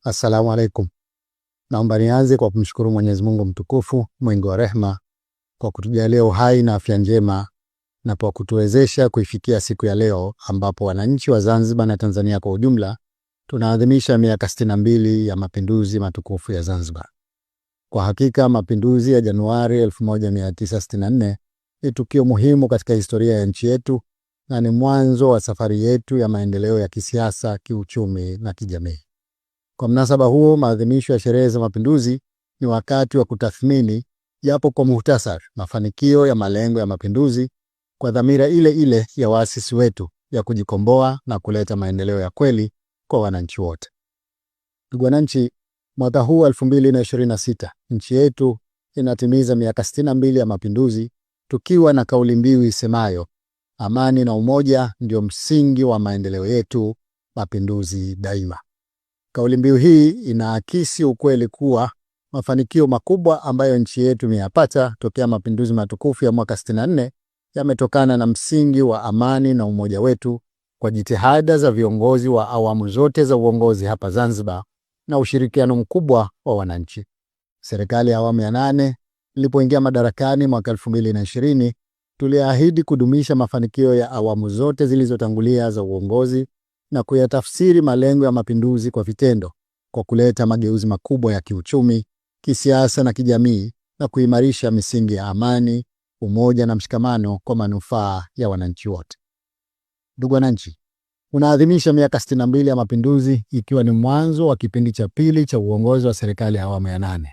Assalamu alaikum. Naomba nianze kwa kumshukuru Mwenyezi Mungu mtukufu, mwingi wa rehema, kwa kutujalia uhai na afya njema na kwa kutuwezesha kuifikia siku ya leo ambapo wananchi wa Zanzibar na Tanzania kwa ujumla tunaadhimisha miaka 62 ya mapinduzi matukufu ya Zanzibar. Kwa hakika mapinduzi ya Januari 1964 ni tukio muhimu katika historia ya nchi yetu na ni mwanzo wa safari yetu ya maendeleo ya kisiasa, kiuchumi na kijamii. Kwa mnasaba huo, maadhimisho ya sherehe za mapinduzi ni wakati wa kutathmini japo kwa muhtasari mafanikio ya malengo ya mapinduzi kwa dhamira ile ile ya waasisi wetu ya kujikomboa na kuleta maendeleo ya kweli kwa wananchi wote. Ndugu wananchi, mwaka huu 2026 nchi yetu inatimiza miaka 62 ya mapinduzi tukiwa na kauli mbiu isemayo amani na umoja ndio msingi wa maendeleo yetu, mapinduzi daima. Kauli mbiu hii inaakisi ukweli kuwa mafanikio makubwa ambayo nchi yetu imeyapata tokea mapinduzi matukufu ya mwaka 64 yametokana na msingi wa amani na umoja wetu kwa jitihada za viongozi wa awamu zote za uongozi hapa Zanzibar na ushirikiano mkubwa wa wananchi. Serikali ya awamu ya 8 ilipoingia madarakani mwaka 2020, tuliahidi kudumisha mafanikio ya awamu zote zilizotangulia za uongozi na kuyatafsiri malengo ya mapinduzi kwa vitendo kwa kuleta mageuzi makubwa ya kiuchumi, kisiasa na kijamii na kuimarisha misingi ya amani, umoja na mshikamano kwa manufaa ya wananchi wote. Ndugu wananchi, unaadhimisha miaka 62 ya mapinduzi ikiwa ni mwanzo wa kipindi cha pili cha uongozi wa serikali ya awamu ya 8.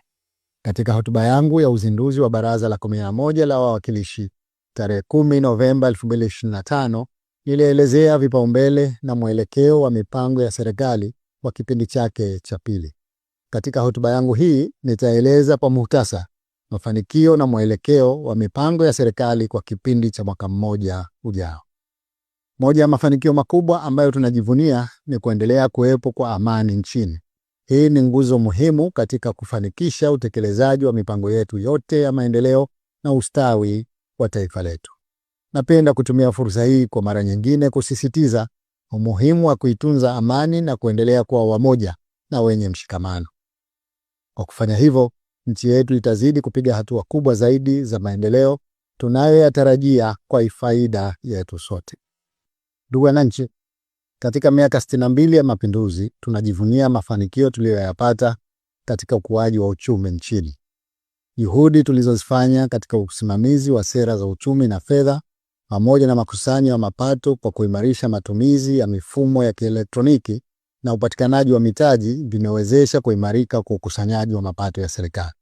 Katika hotuba yangu ya uzinduzi wa Baraza la 11 la Wawakilishi tarehe 10 Novemba 2025, nilielezea vipaumbele na mwelekeo wa mipango ya serikali kwa kipindi chake cha pili. Katika hotuba yangu hii nitaeleza kwa muhtasari mafanikio na mwelekeo wa mipango ya serikali kwa kipindi cha mwaka mmoja ujao. Moja ya mafanikio makubwa ambayo tunajivunia ni kuendelea kuwepo kwa amani nchini. Hii ni nguzo muhimu katika kufanikisha utekelezaji wa mipango yetu yote ya maendeleo na ustawi wa taifa letu. Napenda kutumia fursa hii kwa mara nyingine kusisitiza umuhimu wa kuitunza amani na kuendelea kuwa wamoja na wenye mshikamano. Kwa kufanya hivyo, nchi yetu itazidi kupiga hatua kubwa zaidi za maendeleo tunayoyatarajia kwa faida yetu sote. Ndugu wananchi, katika miaka 62 ya mapinduzi tunajivunia mafanikio tuliyoyapata katika ukuaji wa uchumi nchini. Juhudi tulizozifanya katika usimamizi wa sera za uchumi na fedha pamoja na makusanyo ya mapato kwa kuimarisha matumizi ya mifumo ya kielektroniki na upatikanaji wa mitaji vimewezesha kuimarika kwa ukusanyaji wa mapato ya serikali.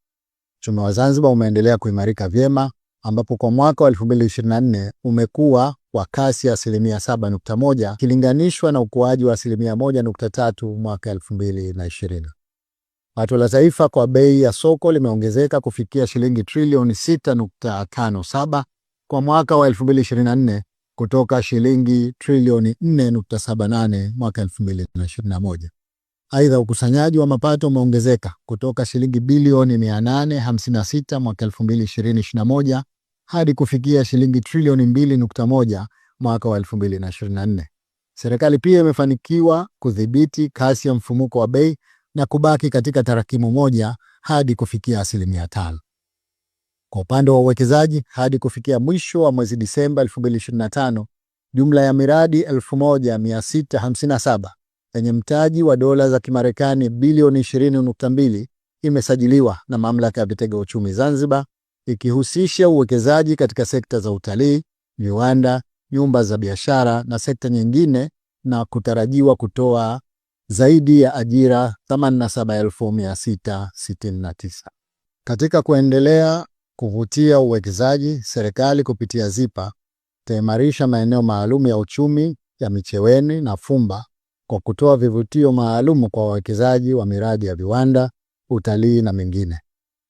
Uchumi wa Zanzibar umeendelea kuimarika vyema ambapo kwa mwaka wa 2024 umekuwa kwa kasi ya 7.1 ikilinganishwa na ukuaji wa 1.3 mwaka 2020. Pato la taifa kwa bei ya soko limeongezeka kufikia shilingi trilioni 6.57 kwa mwaka wa 2024 kutoka shilingi trilioni 4.78 mwaka 2021. Aidha, ukusanyaji wa mapato umeongezeka kutoka shilingi bilioni 856 mwaka 2021 hadi kufikia shilingi trilioni 2.1 mwaka wa 2024. Serikali pia imefanikiwa kudhibiti kasi ya mfumuko wa bei na kubaki katika tarakimu moja hadi kufikia 5%. Kwa upande wa uwekezaji, hadi kufikia mwisho wa mwezi Disemba 2025, jumla ya miradi 1657 yenye mtaji wa dola za Kimarekani bilioni 20.2 imesajiliwa na Mamlaka ya Vitega Uchumi Zanzibar, ikihusisha uwekezaji katika sekta za utalii, viwanda, nyumba za biashara na sekta nyingine na kutarajiwa kutoa zaidi ya ajira 87,669. Katika kuendelea kuvutia uwekezaji, serikali kupitia ZIPA itaimarisha maeneo maalum ya uchumi ya Micheweni na Fumba kwa kutoa vivutio maalum kwa wawekezaji wa miradi ya viwanda, utalii na mengine.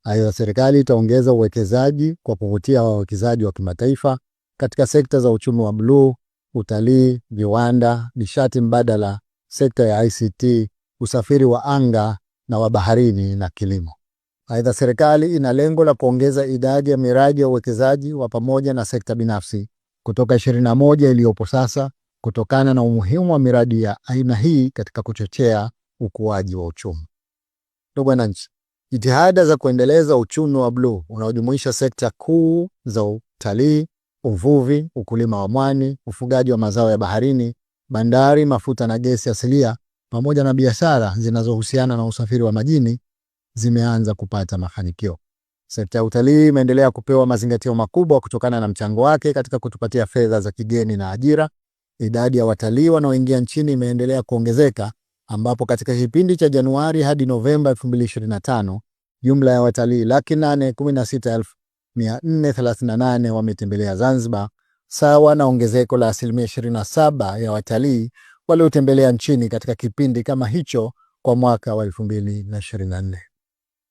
Aidha, serikali itaongeza uwekezaji kwa kuvutia wawekezaji wa kimataifa katika sekta za uchumi wa bluu, utalii, viwanda, nishati mbadala, sekta ya ICT, usafiri wa anga na wa baharini na kilimo. Aidha, serikali ina lengo la kuongeza idadi ya miradi ya uwekezaji wa pamoja na sekta binafsi kutoka 21 iliyopo sasa kutokana na umuhimu wa miradi ya aina hii katika kuchochea ukuaji wa uchumi. Ndugu wananchi, jitihada za kuendeleza uchumi wa bluu unaojumuisha sekta kuu za utalii, uvuvi, ukulima wa mwani, ufugaji wa mazao ya baharini, bandari, mafuta na gesi asilia pamoja na biashara zinazohusiana na usafiri wa majini zimeanza kupata mafanikio. Sekta ya utalii imeendelea kupewa mazingatio makubwa kutokana na mchango wake katika kutupatia fedha za kigeni na ajira. Idadi ya watalii wanaoingia nchini imeendelea kuongezeka, ambapo katika kipindi cha Januari hadi Novemba 2025 jumla ya watalii 816,438 wametembelea Zanzibar, sawa na ongezeko la 27% ya watalii waliotembelea nchini katika kipindi kama hicho kwa mwaka wa 2024.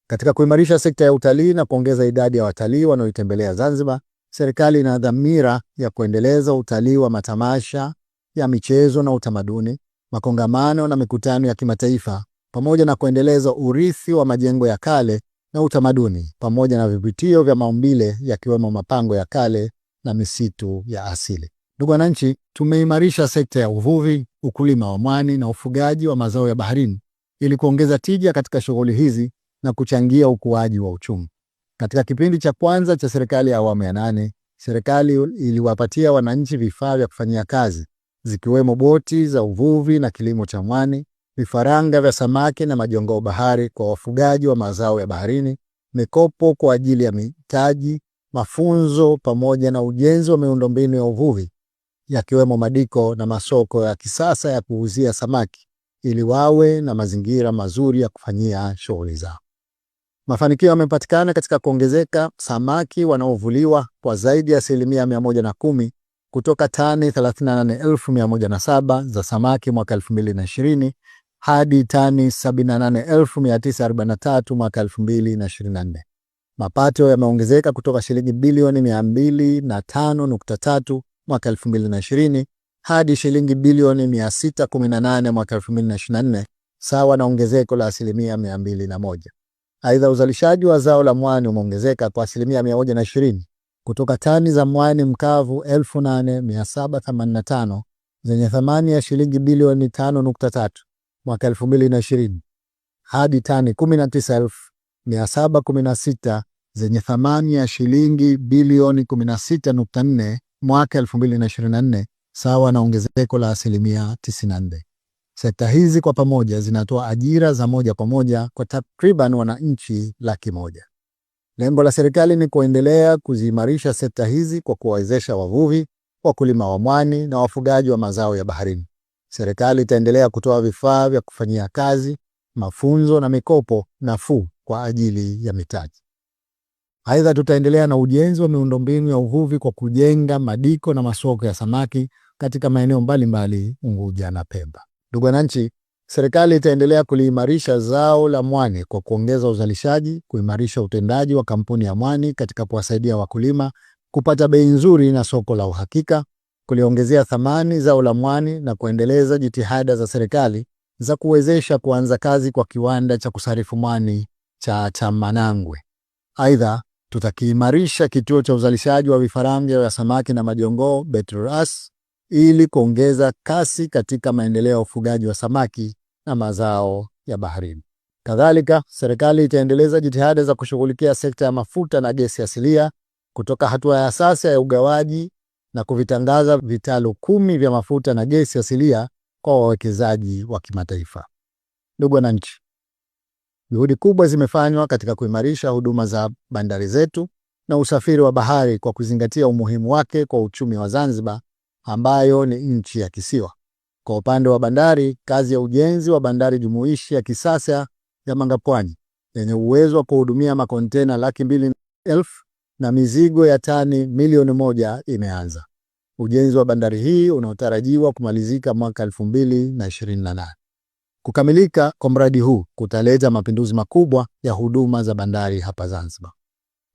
Katika kuimarisha sekta ya utalii na kuongeza idadi ya watalii wanaoitembelea Zanzibar, serikali ina dhamira ya kuendeleza utalii wa matamasha ya michezo na utamaduni, makongamano na mikutano ya kimataifa, pamoja na kuendeleza urithi wa majengo ya kale na utamaduni, pamoja na vivutio vya maumbile yakiwemo mapango ya kale na misitu ya asili. Ndugu wananchi, tumeimarisha sekta ya uvuvi, ukulima wa mwani na ufugaji wa mazao ya baharini ili kuongeza tija katika shughuli hizi na kuchangia ukuaji wa uchumi. Katika kipindi cha kwanza cha serikali ya awamu ya 8, serikali iliwapatia wananchi vifaa vya kufanyia kazi zikiwemo boti za uvuvi na kilimo cha mwani, vifaranga vya samaki na majongoo bahari kwa wafugaji wa mazao ya baharini, mikopo kwa ajili ya mitaji, mafunzo pamoja na ujenzi wa miundombinu ya uvuvi yakiwemo madiko na masoko ya kisasa ya kuuzia samaki ili wawe na mazingira mazuri ya kufanyia shughuli zao. Mafanikio yamepatikana katika kuongezeka samaki wanaovuliwa kwa zaidi ya 110% kutoka tani 38,107 za samaki mwaka 2020 hadi tani 78,943 mwaka 2024. Mapato yameongezeka kutoka shilingi bilioni 205.3 mwaka 2020 hadi shilingi bilioni 618 mwaka 2024, sawa na ongezeko la 201%. Aidha, uzalishaji wa zao la mwani umeongezeka kwa 120% kutoka tani za mwani mkavu 8,785 zenye thamani ya shilingi bilioni 5.3 mwaka 2020 hadi tani 19,716 zenye thamani ya shilingi bilioni 16.4 mwaka 2024, sawa na ongezeko la 94%. Sekta hizi kwa pamoja zinatoa ajira za moja kwa moja kwa takriban wananchi 100,000. Lengo la serikali ni kuendelea kuziimarisha sekta hizi kwa kuwawezesha wavuvi, wakulima wa mwani na wafugaji wa mazao ya baharini. Serikali itaendelea kutoa vifaa vya kufanyia kazi, mafunzo na mikopo nafuu kwa ajili ya mitaji. Aidha, tutaendelea na ujenzi wa miundombinu ya uvuvi kwa kujenga madiko na masoko ya samaki katika maeneo mbalimbali Unguja na Pemba. Ndugu wananchi, serikali itaendelea kuliimarisha zao la mwani kwa kuongeza uzalishaji, kuimarisha utendaji wa kampuni ya mwani katika kuwasaidia wakulima kupata bei nzuri na soko la uhakika, kuliongezea thamani zao la mwani na kuendeleza jitihada za serikali za kuwezesha kuanza kazi kwa kiwanda cha kusarifu mwani cha Manangwe. Aidha, tutakiimarisha kituo cha uzalishaji wa vifaranga vya samaki na majongoo Betras ili kuongeza kasi katika maendeleo ya ufugaji wa samaki na mazao ya baharini. Kadhalika, serikali itaendeleza jitihada za kushughulikia sekta ya mafuta na gesi asilia kutoka hatua ya sasa ya ugawaji na kuvitangaza vitalu 10 vya mafuta na gesi asilia kwa wawekezaji wa kimataifa. Ndugu wananchi, juhudi kubwa zimefanywa katika kuimarisha huduma za bandari zetu na usafiri wa bahari kwa kuzingatia umuhimu wake kwa uchumi wa Zanzibar ambayo ni nchi ya kisiwa. Kwa upande wa bandari, kazi ya ujenzi wa bandari jumuishi ya kisasa ya Mangapwani yenye uwezo wa kuhudumia makontena 200,000 na mizigo ya tani 1,000,000 imeanza. Ujenzi wa bandari hii unaotarajiwa kumalizika mwaka 2028. Kukamilika kwa mradi huu kutaleta mapinduzi makubwa ya huduma za bandari hapa Zanzibar.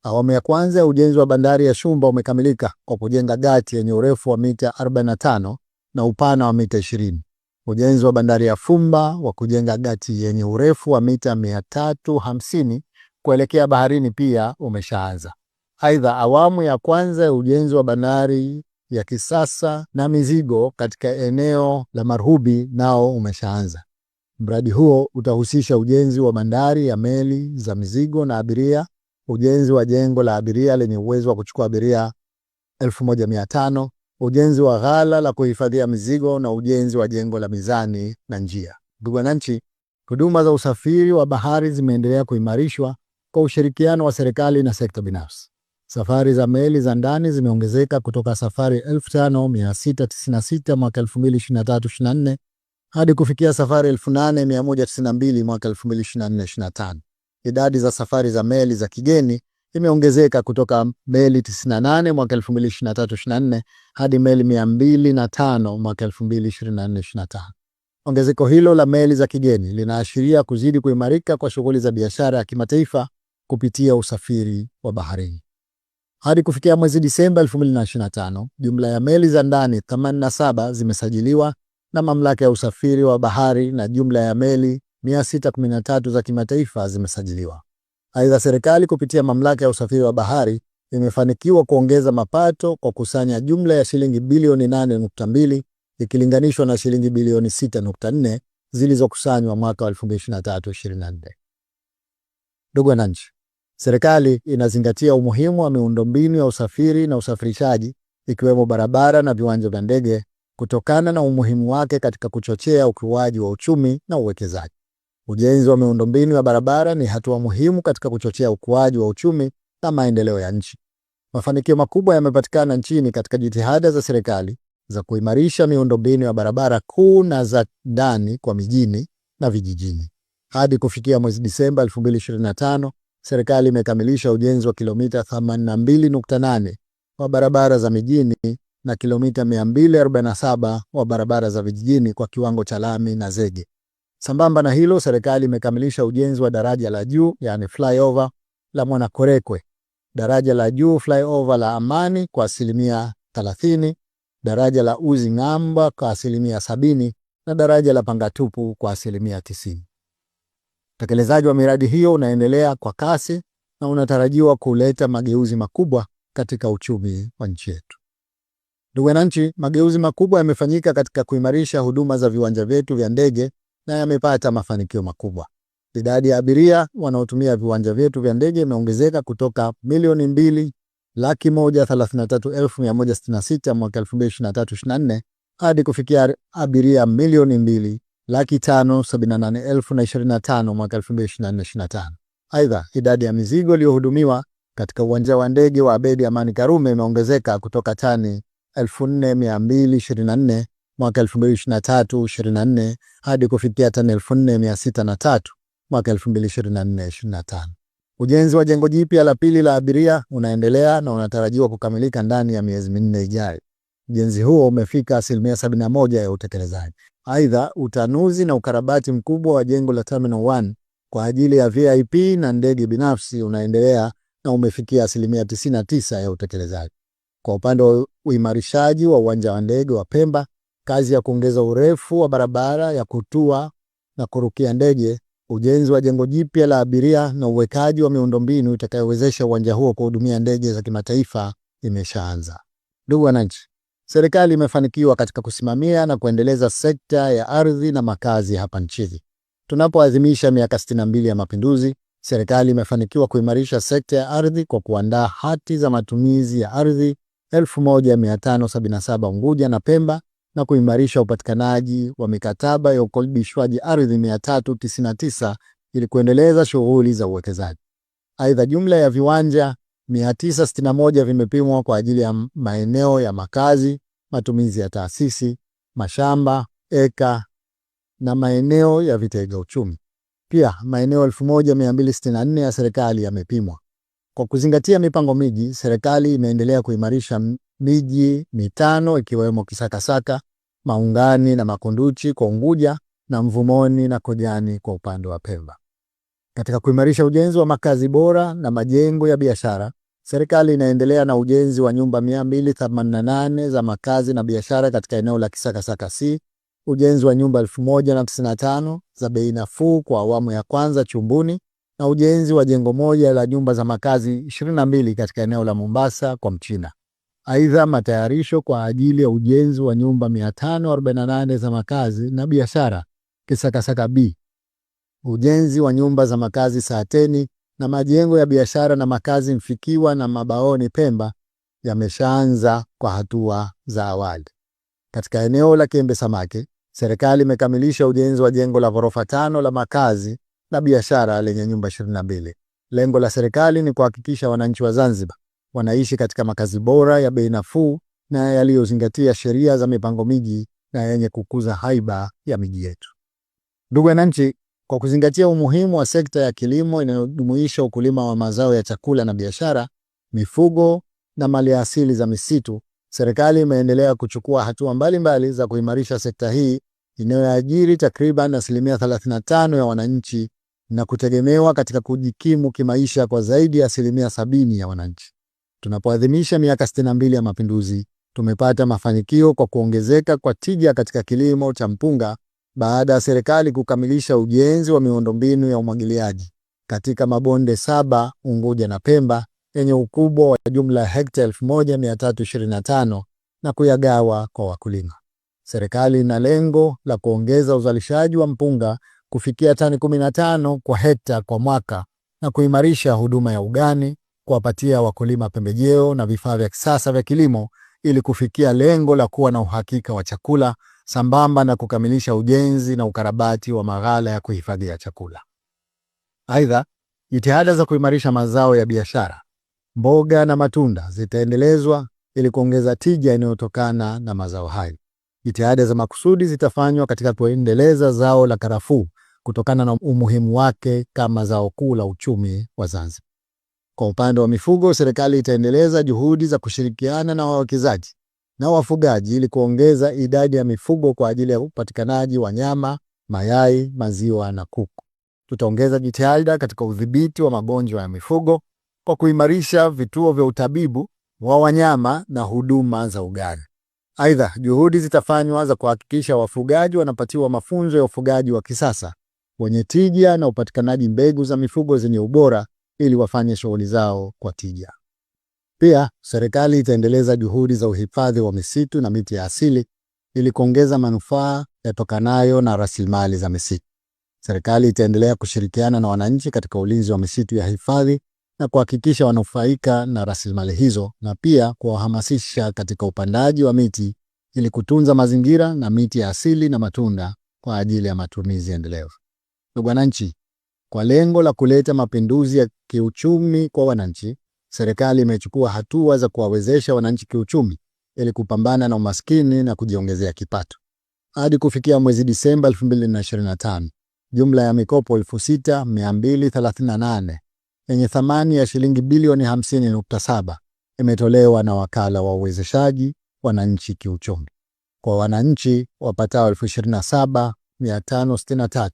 Awamu ya kwanza ya ujenzi wa bandari ya Shumba umekamilika kwa kujenga gati yenye urefu wa mita 45 na upana wa mita 20. Ujenzi wa bandari ya Fumba wa kujenga gati yenye urefu wa mita 350 kuelekea baharini pia umeshaanza. Aidha, awamu ya kwanza ya ujenzi wa bandari ya kisasa na mizigo katika eneo la Marhubi nao umeshaanza. Mradi huo utahusisha ujenzi wa bandari ya meli za mizigo na abiria, ujenzi wa jengo la abiria lenye uwezo wa kuchukua abiria 1500, ujenzi wa ghala la kuhifadhia mizigo na ujenzi wa jengo la mizani na njia. Ndugu wananchi, huduma za usafiri wa bahari zimeendelea kuimarishwa kwa ushirikiano wa serikali na sekta binafsi. Safari za meli za ndani zimeongezeka kutoka safari 5696 mwaka 2023-24 hadi kufikia safari 8192 mwaka 2024-25. Idadi za safari za meli za kigeni imeongezeka kutoka meli 98 mwaka 2023-24 hadi meli 205 mwaka 2024-25. Ongezeko hilo la meli za kigeni linaashiria kuzidi kuimarika kwa shughuli za biashara ya kimataifa kupitia usafiri wa baharini. Hadi kufikia mwezi Disemba 2025, jumla ya meli za ndani 87 zimesajiliwa na Mamlaka ya Usafiri wa Bahari na jumla ya meli 613 za kimataifa zimesajiliwa. Aidha, serikali kupitia Mamlaka ya Usafiri wa Bahari imefanikiwa kuongeza mapato kwa kusanya jumla ya shilingi bilioni 8.2 ikilinganishwa na shilingi bilioni 6.4 zilizokusanywa mwaka wa 2023-24. Ndugu wananchi, serikali inazingatia umuhimu wa miundombinu ya usafiri na usafirishaji ikiwemo barabara na viwanja vya ndege kutokana na umuhimu wake katika kuchochea ukuaji wa uchumi na uwekezaji. Ujenzi wa miundombinu ya barabara ni hatua muhimu katika kuchochea ukuaji wa uchumi na maendeleo ya nchi. Mafanikio makubwa yamepatikana nchini katika jitihada za serikali za kuimarisha miundombinu ya barabara kuu na za ndani kwa mijini na vijijini. Hadi kufikia mwezi Disemba 2025, serikali imekamilisha ujenzi wa kilomita 82.8 wa barabara za mijini na kilomita 247 wa barabara za vijijini kwa kiwango cha lami na zege. Sambamba na hilo, serikali imekamilisha ujenzi wa daraja la juu yani flyover la Mwanakorekwe, daraja la juu flyover la Amani kwa 30%, daraja la Uzi Ng'amba kwa 70% na daraja la Pangatupu kwa 90%. Utekelezaji wa miradi hiyo unaendelea kwa kasi na unatarajiwa kuleta mageuzi makubwa katika uchumi wa nchi yetu. Ndugu wananchi, mageuzi makubwa yamefanyika katika kuimarisha huduma za viwanja vyetu vya ndege na yamepata mafanikio makubwa. Idadi ya abiria wanaotumia viwanja vyetu vya ndege imeongezeka kutoka 2,133,166 mwaka 2023-24 hadi kufikia abiria 2,578,025 mwaka 2024-25. Aidha, idadi ya mizigo iliyohudumiwa katika uwanja wa ndege wa Abeid Amani Karume imeongezeka kutoka tani 4,224 mwaka 2023-24 hadi kufikia tani 4,603 mwaka 2024-25. Ujenzi wa jengo jipya la pili la abiria unaendelea na unatarajiwa kukamilika ndani ya miezi 4 ijayo. Ujenzi huo umefika 71% ya utekelezaji. Aidha, utanuzi na ukarabati mkubwa wa jengo la Terminal 1 kwa ajili ya VIP na ndege binafsi unaendelea na umefikia 99% ya utekelezaji. Kwa upande wa uimarishaji wa uwanja wa ndege wa Pemba, kazi ya kuongeza urefu wa barabara ya kutua na kurukia ndege, ujenzi wa jengo jipya la abiria na uwekaji wa miundombinu itakayowezesha uwanja huo kuhudumia ndege za kimataifa imeshaanza. Ndugu wananchi, serikali imefanikiwa katika kusimamia na kuendeleza sekta ya ardhi na makazi hapa nchini. Tunapoadhimisha miaka 62 ya mapinduzi, serikali imefanikiwa kuimarisha sekta ya ardhi kwa kuandaa hati za matumizi ya ardhi 1577 Unguja na Pemba na kuimarisha upatikanaji wa mikataba ya ukodishwaji ardhi 399 ili kuendeleza shughuli za uwekezaji. Aidha, jumla ya viwanja 961 vimepimwa kwa ajili ya maeneo ya makazi, matumizi ya taasisi, mashamba, eka na maeneo ya vitega uchumi. Pia maeneo 1264 ya serikali yamepimwa. Kwa kuzingatia mipango miji, serikali imeendelea kuimarisha miji mitano ikiwemo Kisakasaka, Maungani na Makunduchi kwa Unguja na Mvumoni na Kojani kwa upande wa Pemba. Katika kuimarisha ujenzi wa makazi bora na majengo ya biashara, serikali inaendelea na ujenzi wa nyumba 288 za makazi na biashara katika eneo la Kisakasaka C, ujenzi wa nyumba 1095 za bei nafuu kwa awamu ya kwanza Chumbuni na ujenzi wa jengo moja la nyumba za makazi 22 katika eneo la Mombasa kwa Mchina. Aidha, matayarisho kwa ajili ya ujenzi wa nyumba 548 za makazi na biashara Kisakasaka B, ujenzi wa nyumba za makazi Saateni na majengo ya biashara na makazi Mfikiwa na Mabaoni Pemba yameshaanza kwa hatua za awali. Katika eneo la Kiembe Samaki, serikali imekamilisha ujenzi wa jengo la ghorofa 5 la makazi na biashara lenye nyumba 22. Lengo la serikali ni kuhakikisha wananchi wa Zanzibar wanaishi katika makazi bora ya bei nafuu na yaliyozingatia sheria za mipango miji na yenye kukuza haiba ya miji yetu. Ndugu wananchi, kwa kuzingatia umuhimu wa sekta ya kilimo inayojumuisha ukulima wa mazao ya chakula na biashara, mifugo na maliasili za misitu, serikali imeendelea kuchukua hatua mbalimbali za kuimarisha sekta hii inayoajiri takriban 35% ya wananchi na kutegemewa katika kujikimu kimaisha kwa zaidi ya 70% ya wananchi. Tunapoadhimisha miaka 62 ya mapinduzi, tumepata mafanikio kwa kuongezeka kwa tija katika kilimo cha mpunga baada ya serikali kukamilisha ujenzi wa miundombinu ya umwagiliaji katika mabonde 7 Unguja na Pemba yenye ukubwa wa jumla hekta 1325 na kuyagawa kwa wakulima. Serikali ina lengo la kuongeza uzalishaji wa mpunga kufikia tani 15 kwa hekta kwa mwaka na kuimarisha huduma ya ugani, kuwapatia wakulima pembejeo na vifaa vya kisasa vya kilimo ili kufikia lengo la kuwa na uhakika wa chakula sambamba na kukamilisha ujenzi na ukarabati wa maghala ya kuhifadhia chakula. Aidha, jitihada za kuimarisha mazao ya biashara, mboga na matunda zitaendelezwa ili kuongeza tija inayotokana na mazao hayo. Jitihada za makusudi zitafanywa katika kuendeleza zao la karafuu kutokana na umuhimu wake kama zao kuu la uchumi wa Zanzibar. Kwa upande wa mifugo, serikali itaendeleza juhudi za kushirikiana na wawekezaji na wafugaji ili kuongeza idadi ya mifugo kwa ajili ya upatikanaji wa nyama, mayai, maziwa na kuku. Tutaongeza jitihada katika udhibiti wa magonjwa ya mifugo kwa kuimarisha vituo vya utabibu wa wanyama na huduma za ugani. Aidha, juhudi zitafanywa za kuhakikisha wafugaji wanapatiwa mafunzo ya ufugaji wa kisasa wenye tija na upatikanaji mbegu za mifugo zenye ubora ili wafanye shughuli zao kwa tija. Pia, serikali itaendeleza juhudi za uhifadhi wa misitu na miti ya asili ili kuongeza manufaa yatokanayo na rasilimali za misitu. Serikali itaendelea kushirikiana na wananchi katika ulinzi wa misitu ya hifadhi na kuhakikisha wanufaika na rasilimali hizo na pia kuwahamasisha katika upandaji wa miti ili kutunza mazingira na miti ya asili na matunda kwa ajili ya matumizi endelevu. Ndugu wananchi, kwa lengo la kuleta mapinduzi ya kiuchumi kwa wananchi, serikali imechukua hatua za kuwawezesha wananchi kiuchumi ili kupambana na umaskini na kujiongezea kipato. Hadi kufikia mwezi Disemba 2025, jumla ya mikopo 6238 yenye thamani ya shilingi bilioni 50.7 imetolewa na wakala wa uwezeshaji wananchi kiuchumi kwa wananchi wapatao 27563.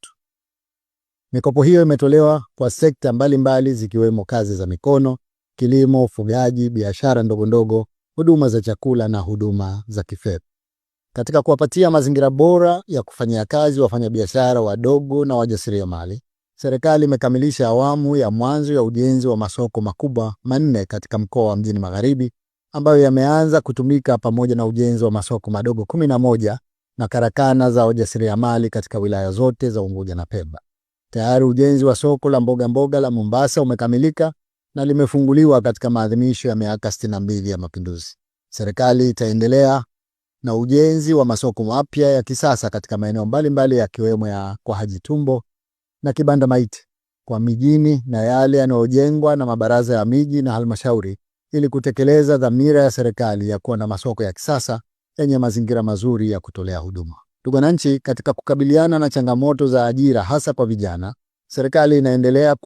Mikopo hiyo imetolewa kwa sekta mbalimbali zikiwemo kazi za mikono, kilimo, ufugaji, biashara ndogondogo, huduma za chakula na huduma za kifedha. Katika kuwapatia mazingira bora ya kufanyia kazi wafanyabiashara wadogo na wajasiriamali, serikali imekamilisha awamu ya mwanzo ya ujenzi wa masoko makubwa 4 katika mkoa wa Mjini Magharibi ambayo yameanza kutumika pamoja na ujenzi wa masoko madogo 11 na karakana za wajasiriamali katika wilaya zote za Unguja na Pemba. Tayari ujenzi wa soko la mboga la Mombasa umekamilika na limefunguliwa katika maadhimisho ya miaka 62 ya mapinduzi. Serikali itaendelea na ujenzi wa masoko mapya ya kisasa katika maeneo mbalimbali yakiwemo ya kwa Haji Tumbo na Kibanda Maiti kwa mijini na yale yanayojengwa na mabaraza ya miji na halmashauri ili kutekeleza dhamira ya serikali ya kuwa na masoko ya kisasa yenye mazingira mazuri ya kutolea huduma. Ndugu wananchi, katika kukabiliana na changamoto za ajira hasa kwa vijana, serikali inaendelea